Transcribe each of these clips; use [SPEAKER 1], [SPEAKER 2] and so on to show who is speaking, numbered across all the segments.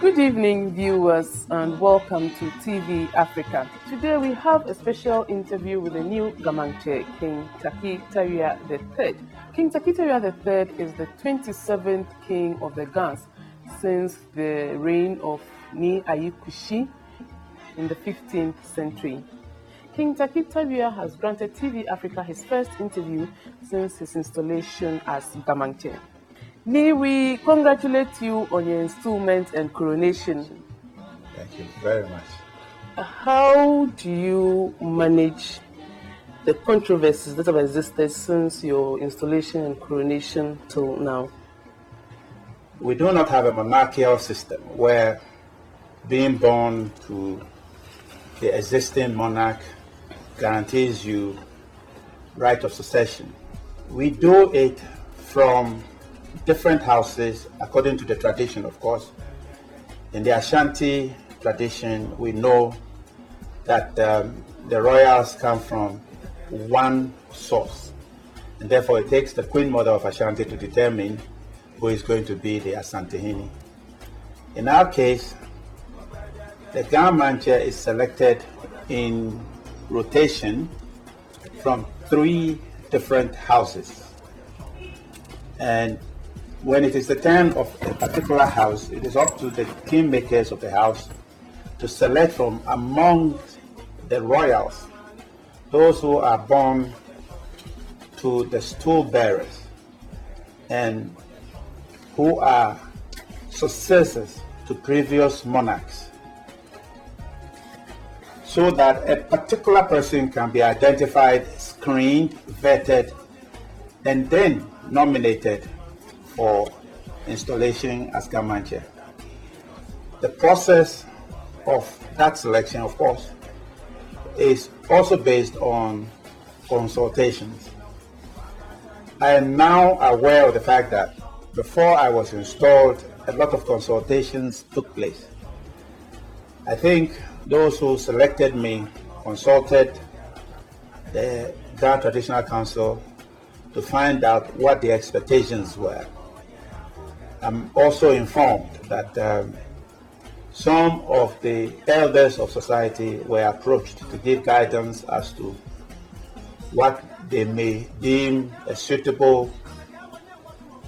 [SPEAKER 1] Good evening, viewers, and welcome to TV Africa. Today we have a special interview with the new Diamante, King Tackie Tawiah III. King Tackie Tawiah III is the 27th king of the Ghans since the reign of Naa Naryi Awo Dede in the 15th century. King Tackie Tawiah has granted TV Africa his first interview since his installation as Diamante. May we congratulate you on your enstoolment and coronation.
[SPEAKER 2] Thank you very much.
[SPEAKER 1] How do you manage the controversies that have existed since your installation and coronation till now?
[SPEAKER 2] We do not have a monarchical system where being born to the existing monarch guarantees you right of succession. We do it from different houses according to the tradition, of course. In the Ashanti tradition, we know that the royals come from one source, and therefore it takes the Queen Mother of Ashanti to determine who is going to be the Asantehene. In our case, the Diamante is selected in rotation from 3 different houses, and when it is the turn of a particular house, it is up to the kingmakers of the house to select from among the royals those who are born to the stool bearers and who are successors to previous monarchs, so that a particular person can be identified, screened, vetted, and then nominated for installation as Diamante. The process of that selection, of course, is also based on consultations. I am now aware of the fact that before I was installed, a lot of consultations took place. I think those who selected me consulted the Ghana Traditional Council to find out what the expectations were. I'm also informed that some of the elders of society were approached to give guidance as to what they may deem a suitable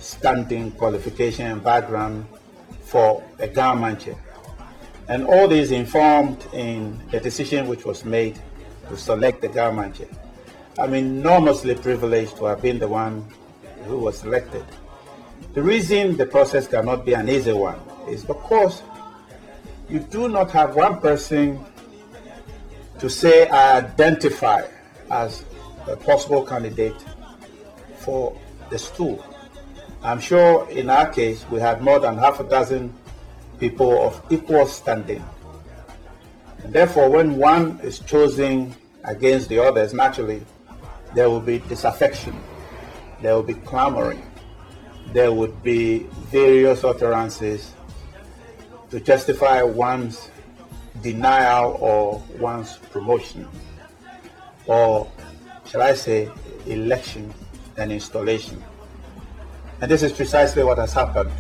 [SPEAKER 2] standing, qualification, and background for a Diamante. And all this informed in the decision which was made to select the Diamante. I'm enormously privileged to have been the one who was selected. The reason the process cannot be an easy one is because you do not have one person to say, I identify as a possible candidate for the stool. I'm sure in our case, we had more than half a dozen people of equal standing. And therefore, when one is chosen against the others, naturally, there will be disaffection, there will be clamoring, there would be various utterances to justify one's denial or one's promotion, or shall I say, election and installation. And this is precisely what has happened.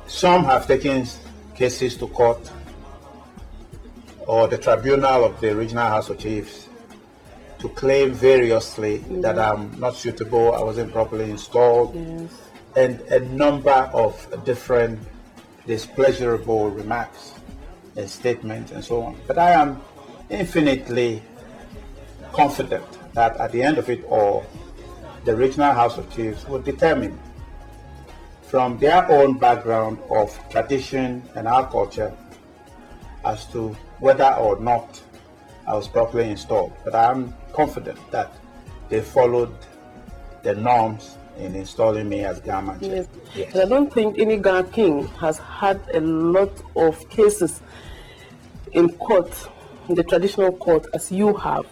[SPEAKER 2] Some have taken cases to court or the tribunal of the Regional House of Chiefs to claim variously that I'm not suitable, I wasn't properly installed, and a number of different displeasurable remarks and statements and so on. But I am infinitely confident that at the end of it all, the Regional House of Chiefs will determine from their own background of tradition and our culture as to whether or not I was properly installed. But I am confident that they followed the norms in installing me as Diamante.
[SPEAKER 1] Yes. Yes. I don't think any Ghana king has had a lot of cases in court, in the traditional court, as you have.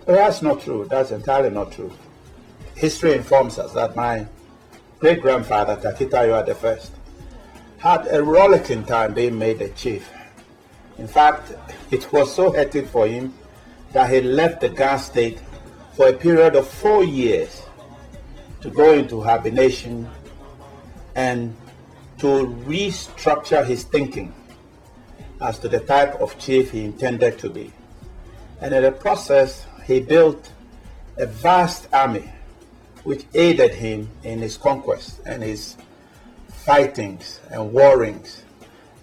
[SPEAKER 2] Well, that's not true. That's entirely not true. History informs us that my great-grandfather, Tackie Tawiah I, had a rollicking time being made a chief. In fact, it was so hectic for him that he left the Ghana state for a period of 4 years to go into hibernation and to restructure his thinking as to the type of chief he intended to be. And in the process, he built a vast army which aided him in his conquest and his fightings and warrings.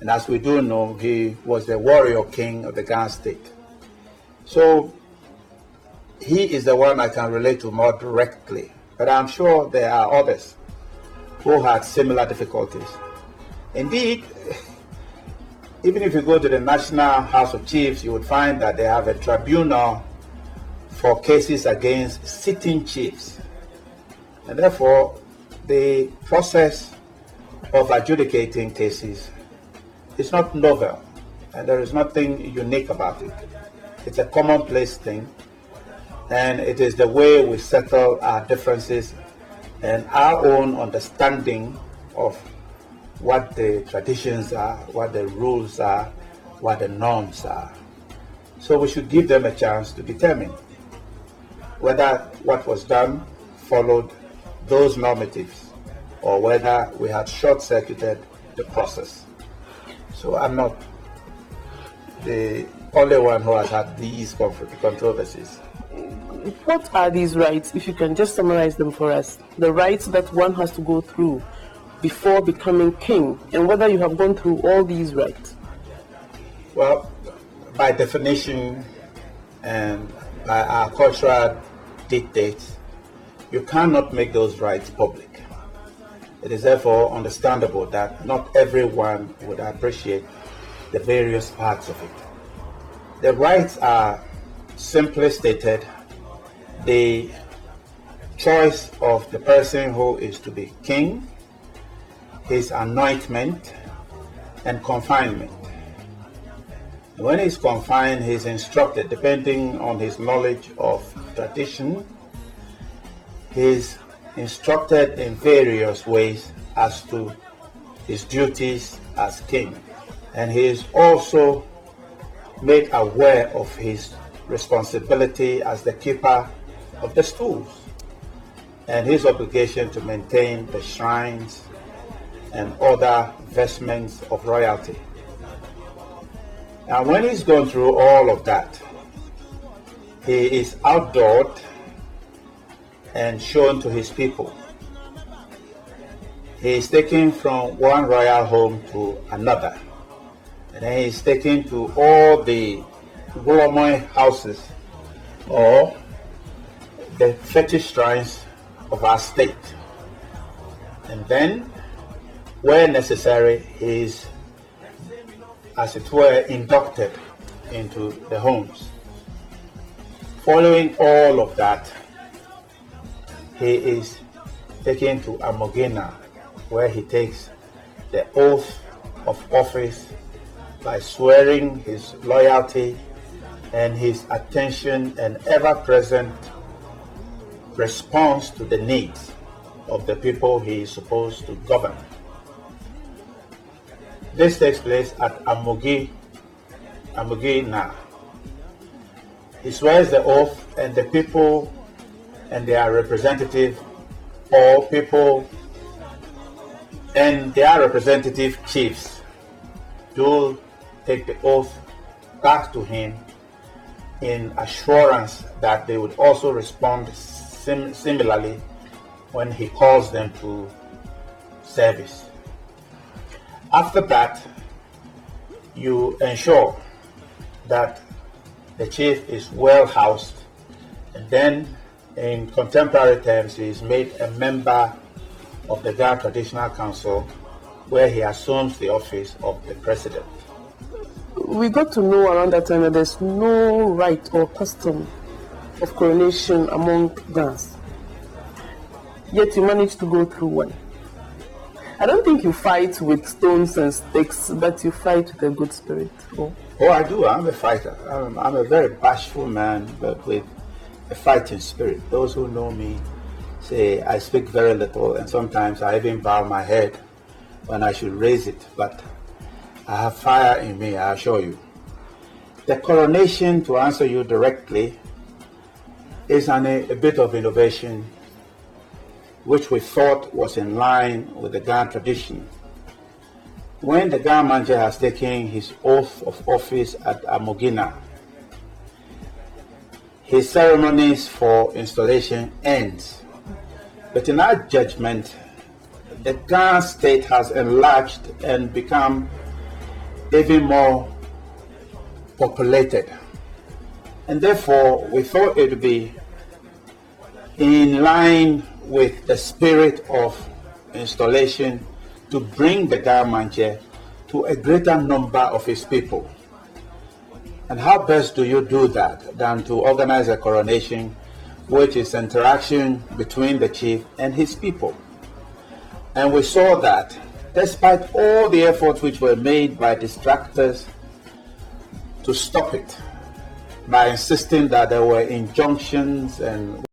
[SPEAKER 2] And as we do know, he was the warrior king of the Ghana state. So he is the one I can relate to more directly. But I'm sure there are others who had similar difficulties. Indeed, even if you go to the National House of Chiefs, you would find that they have a tribunal for cases against sitting chiefs. And therefore, the process of adjudicating cases is not novel, and there is nothing unique about it. It's a commonplace thing, and it is the way we settle our differences and our own understanding of what the traditions are, what the rules are, what the norms are. So we should give them a chance to determine whether what was done followed those normatives or whether we had short-circuited the process. So I'm not the only one who has had these controversies.
[SPEAKER 1] What are these rights, if you can just summarize them for us? The rights that one has to go through before becoming king, and whether you have gone through all these rights?
[SPEAKER 2] Well, by definition and by our cultural dictates, you cannot make those rights public. It is therefore understandable that not everyone would appreciate the various parts of it. The rights are simply stated the choice of the person who is to be king, his anointment, and confinement. When he's confined, he's instructed, depending on his knowledge of tradition, he's instructed in various ways as to his duties as king. And he is also made aware of his responsibility as the keeper of the stools and his obligation to maintain the shrines and other vestments of royalty. Now, when he's gone through all of that, he is outdoored and shown to his people. He is taken from one royal home to another, and then he is taken to all the Golomoy houses or the fetish shrines of our state. And then, where necessary, he is, as it were, inducted into the homes. Following all of that, he is taken to Amogena, where he takes the oath of office by swearing his loyalty and his attention and ever-present response to the needs of the people he is supposed to govern. This takes place at Amogena. He swears the oath, and the people and their representative, or people and their representative chiefs, do take the oath back to him in assurance that they would also respond similarly when he calls them to service. After that, you ensure that the chief is well housed, and then in contemporary terms he is made a member of the Ghana Traditional Council, where he assumes the office of the president.
[SPEAKER 1] We got to know around that time that there's no rite or custom of coronation among Ghanaians. Yet you managed to go through one. I don't think you fight with stones and sticks, but you fight with a good spirit.
[SPEAKER 2] Oh, I do. I'm a fighter. I'm a very bashful man, but with a fighting spirit. Those who know me say I speak very little, and sometimes I even bow my head when I should raise it. But I have fire in me, I assure you. The coronation, to answer you directly, is a bit of innovation which we thought was in line with the Ghana tradition. when the Gamanche has taken his oath of office at Amogina, his ceremonies for installation ends. But in our judgment, the Ghana state has enlarged and become even more populated. And therefore, we thought it would be in line with the spirit of installation to bring the Gamanche to a greater number of his people. And how best do you do that than to organize a coronation, which is interaction between the chief and his people? And we saw that despite all the efforts which were made by distractors to stop it, by insisting that there were injunctions and